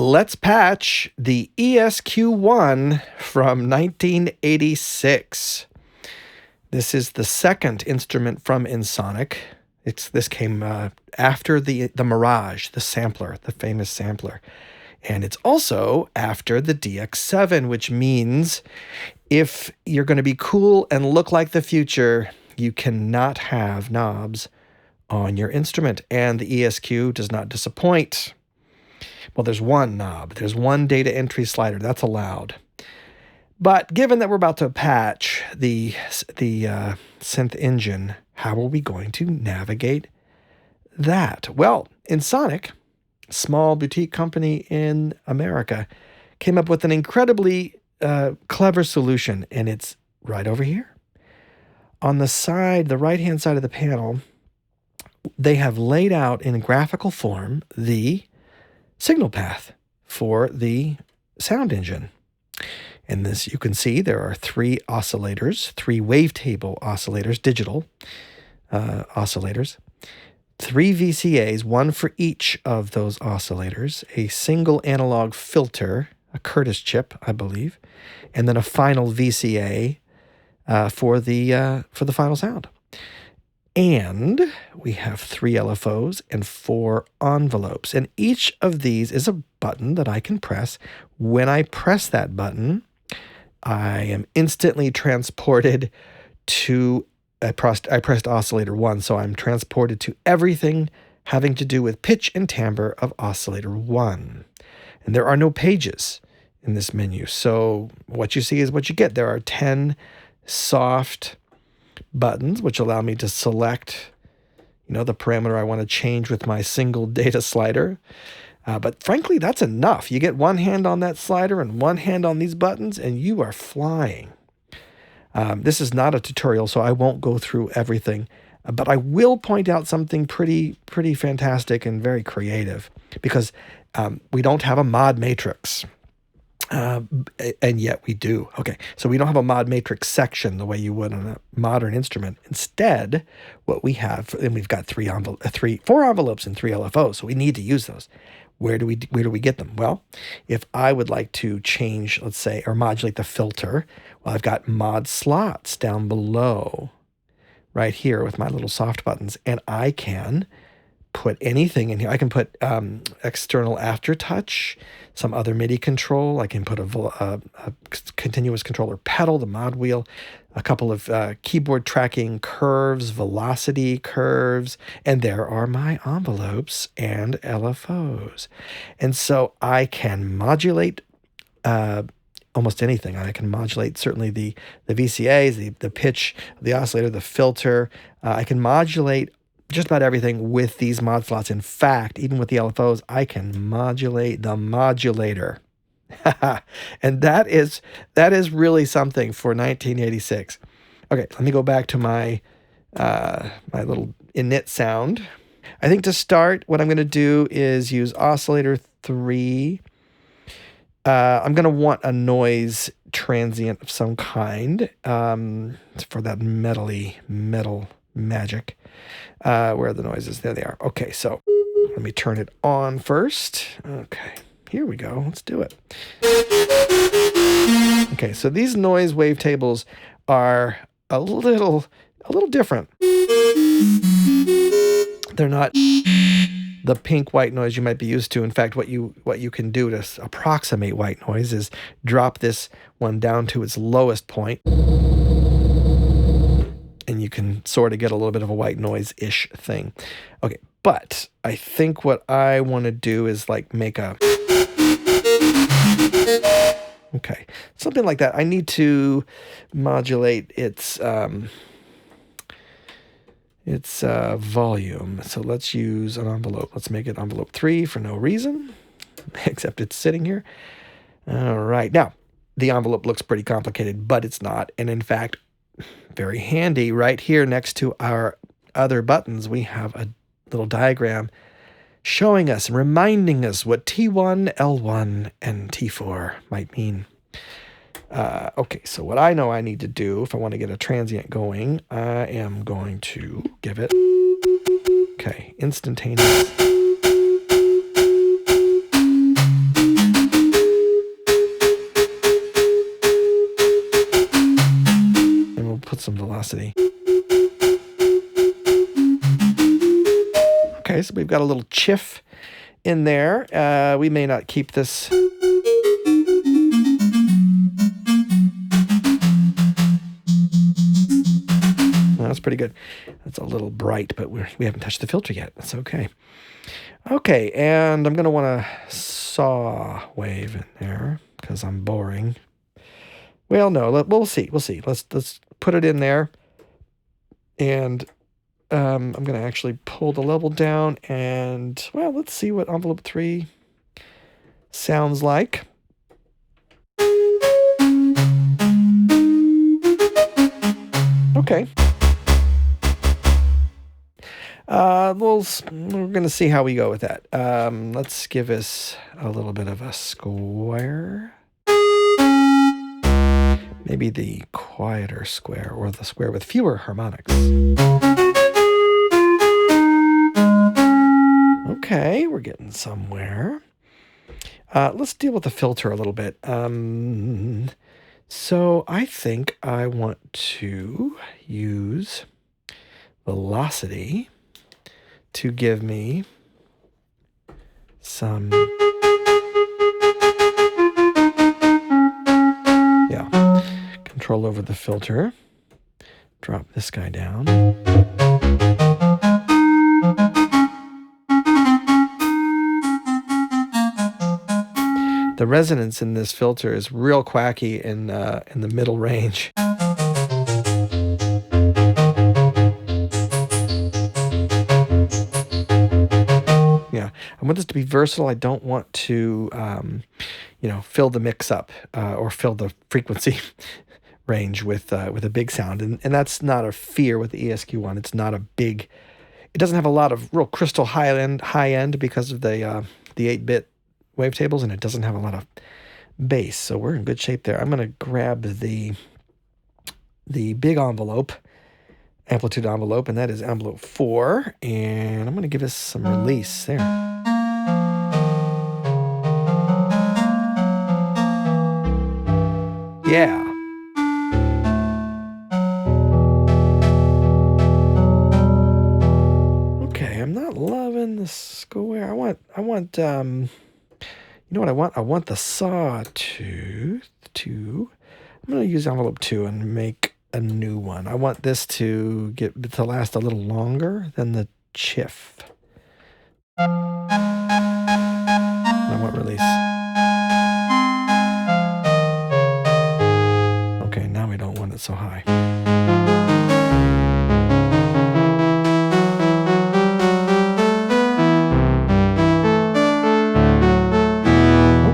let's patch the ESQ-1 from 1986. This is the second instrument from Ensoniq. This came after the Mirage, the sampler, the famous sampler. And it's also after the DX7, which means if you're going to be cool and look like the future, you cannot have knobs on your instrument. And the ESQ does not disappoint. Well, there's one knob. There's one data entry slider. That's allowed. But given that we're about to patch the synth engine, how are we going to navigate that? Well, Ensoniq, a small boutique company in America, came up with an incredibly clever solution, and it's right over here. On the side, the right-hand side of the panel, they have laid out in graphical form the signal path for the sound engine. And this, you can see there are 3 oscillators, 3 wavetable oscillators, digital oscillators, 3 VCAs, 1 for each of those oscillators, a single analog filter, a Curtis chip, I believe, and then a final VCA for the final sound. And we have 3 LFOs and 4 envelopes. And each of these is a button that I can press. When I press that button, I am instantly transported to, I pressed oscillator 1, so I'm transported to everything having to do with pitch and timbre of oscillator 1. And there are no pages in this menu. So what you see is what you get. There are 10 soft buttons, which allow me to select, the parameter I want to change with my single data slider. But frankly, that's enough. You get one hand on that slider and one hand on these buttons, and you are flying. This is not a tutorial, so I won't go through everything. But I will point out something pretty fantastic and very creative, because we don't have a mod matrix. And yet we do. Okay, so we don't have a mod matrix section the way you would on a modern instrument. Instead, what we have, and we've got 4 envelopes and 3 LFOs, so we need to use those. Where do we get them? Well, if I would like to change, let's say, or modulate the filter, well, I've got mod slots down below, right here with my little soft buttons, and I can put anything in here. I can put external aftertouch, some other MIDI control. I can put a continuous controller pedal, the mod wheel, a couple of keyboard tracking curves, velocity curves, and there are my envelopes and LFOs. And so I can modulate almost anything. I can modulate certainly the VCAs, the pitch, the oscillator, the filter. I can modulate just about everything with these mod slots. In fact, even with the LFOs, I can modulate the modulator. And that is really something for 1986. Okay, let me go back to my my little init sound. I think to start, what I'm going to do is use oscillator 3. I'm going to want a noise transient of some kind for that metal magic. Where are the noises? There they are. Okay, so let me turn it on first. Okay, here we go. Let's do it. Okay, so these noise wavetables are a little different. They're not the pink white noise you might be used to. In fact, what you can do to approximate white noise is drop this one down to its lowest point, and you can sort of get a little bit of a white noise-ish thing. Okay, but I think what I want to do is like make a... Okay, something like that. I need to modulate its volume. So let's use an envelope. Let's make it envelope 3 for no reason, except it's sitting here. All right, now the envelope looks pretty complicated, but it's not. And in fact, very handy right here next to our other buttons, we have a little diagram showing us and reminding us what T1, L1, and T4 might mean. Okay, so what I know I need to do if I want to get a transient going, I am going to give it, okay, instantaneous. some velocity. Okay, so we've got a little chiff in there. We may not keep this. That's pretty good. That's a little bright, but we haven't touched the filter yet. That's okay. Okay, and I'm going to want a saw wave in there because I'm boring. Well, no, we'll see. We'll see. Let's put it in there. And I'm going to actually pull the level down and, well, let's see what envelope 3 sounds like. Okay. We're going to see how we go with that. Let's give us a little bit of a square. Maybe the quieter square, or the square with fewer harmonics. Okay, we're getting somewhere. Let's deal with the filter a little bit. So I think I want to use velocity to give me some, control over the filter. Drop this guy down. The resonance in this filter is real quacky in the middle range. Yeah, I want this to be versatile. I don't want to, fill the mix up or fill the frequency range with a big sound, and that's not a fear with the ESQ-1. It's not a big. It doesn't have a lot of real crystal high end because of the 8-bit wavetables, and it doesn't have a lot of bass. So we're in good shape there. I'm going to grab the big envelope, amplitude envelope, and that is envelope 4, and I'm going to give us some release there. Yeah. Okay, I'm not loving the square. I want you know what I want? I want the sawtooth to, I'm going to use envelope 2 and make a new one. I want this to last a little longer than the chiff. I want release. Okay, now we don't want it so high.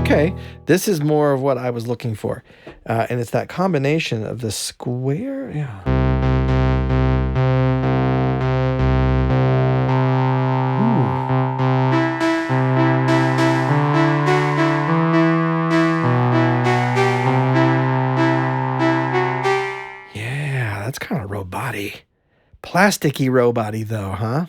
Okay, this is more of what I was looking for. And it's that combination of the square. Yeah. Ooh. Yeah, that's kind of robot-y. Plasticky robot-y though, huh?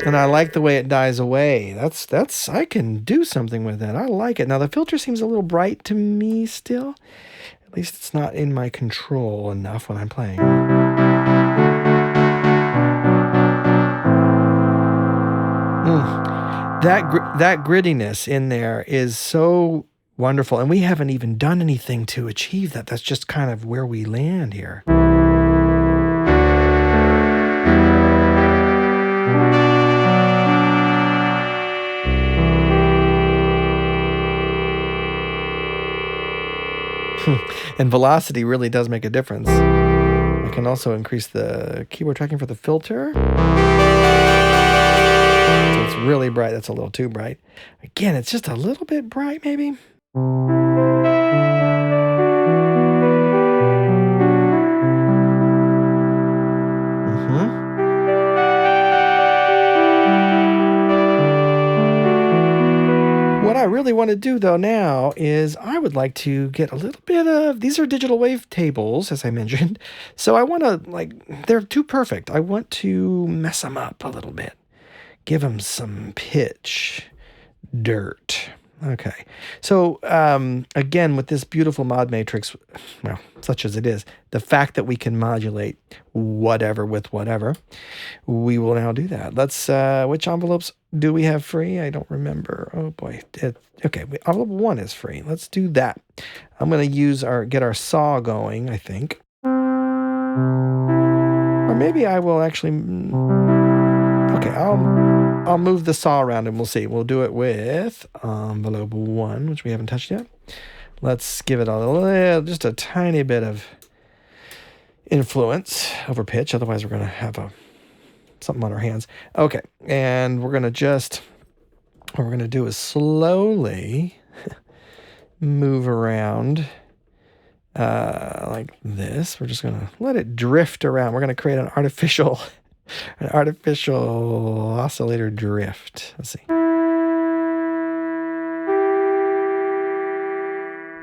And I like the way it dies away. That's I can do something with that. I like it. Now the filter seems a little bright to me still. At least it's not in my control enough when I'm playing. That grittiness in there is so wonderful, and we haven't even done anything to achieve that. That's just kind of where we land here. And velocity really does make a difference. I can also increase the keyboard tracking for the filter. So it's really bright. That's a little too bright. Again, it's just a little bit bright, maybe. What I really really want to do though now is I would like to get a little bit of, these are digital wave tables, as I mentioned. So I want to, they're too perfect. I want to mess them up a little bit. Give them some pitch, dirt. Okay, so again, with this beautiful mod matrix, well, such as it is, the fact that we can modulate whatever with whatever, we will now do that. Let's, which envelopes do we have free? I don't remember. Oh boy. Okay, envelope 1 is free. Let's do that. I'm going to use get our saw going, I think. Or maybe I will actually, okay, I'll move the saw around and we'll see. We'll do it with envelope 1, which we haven't touched yet. Let's give it just a tiny bit of influence over pitch. Otherwise, we're going to have something on our hands. Okay, and we're going to just, what we're going to do is slowly move around like this. We're just going to let it drift around. We're going to create an artificial oscillator drift. Let's see.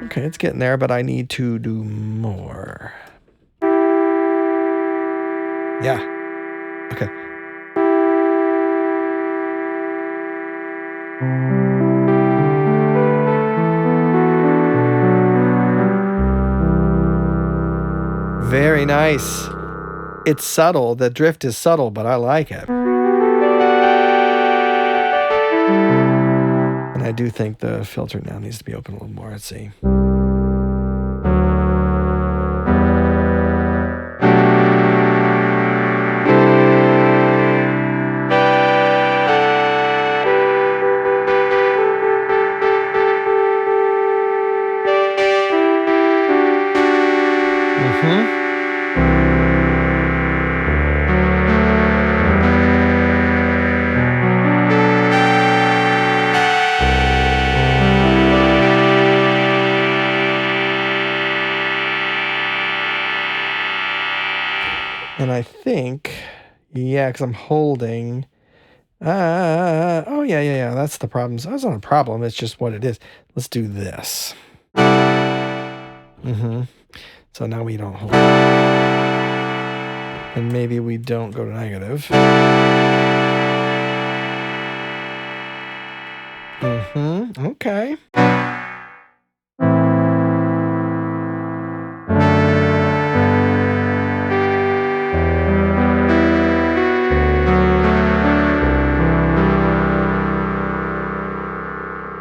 Okay, it's getting there, but I need to do more. Yeah. Okay. Very nice. It's subtle. The drift is subtle, but I like it. And I do think the filter now needs to be open a little more. Let's see. And I think, yeah, because I'm holding. Oh, yeah. That's the problem. So that's not a problem. It's just what it is. Let's do this. So now we don't hold. And maybe we don't go to negative. Okay.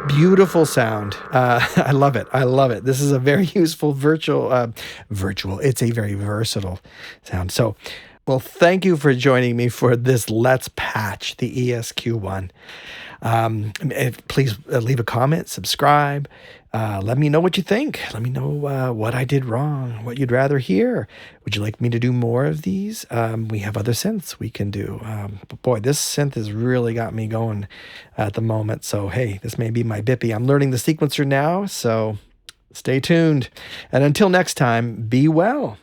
Beautiful sound. I love it. I love it. This is a very useful virtual. It's a very versatile sound. So, well, thank you for joining me for this Let's Patch the ESQ-1. Please leave a comment, subscribe. Let me know what you think. Let me know what I did wrong, what you'd rather hear. Would you like me to do more of these? We have other synths we can do. But boy, this synth has really got me going at the moment. So, hey, this may be my bippy. I'm learning the sequencer now, so stay tuned. And until next time, be well.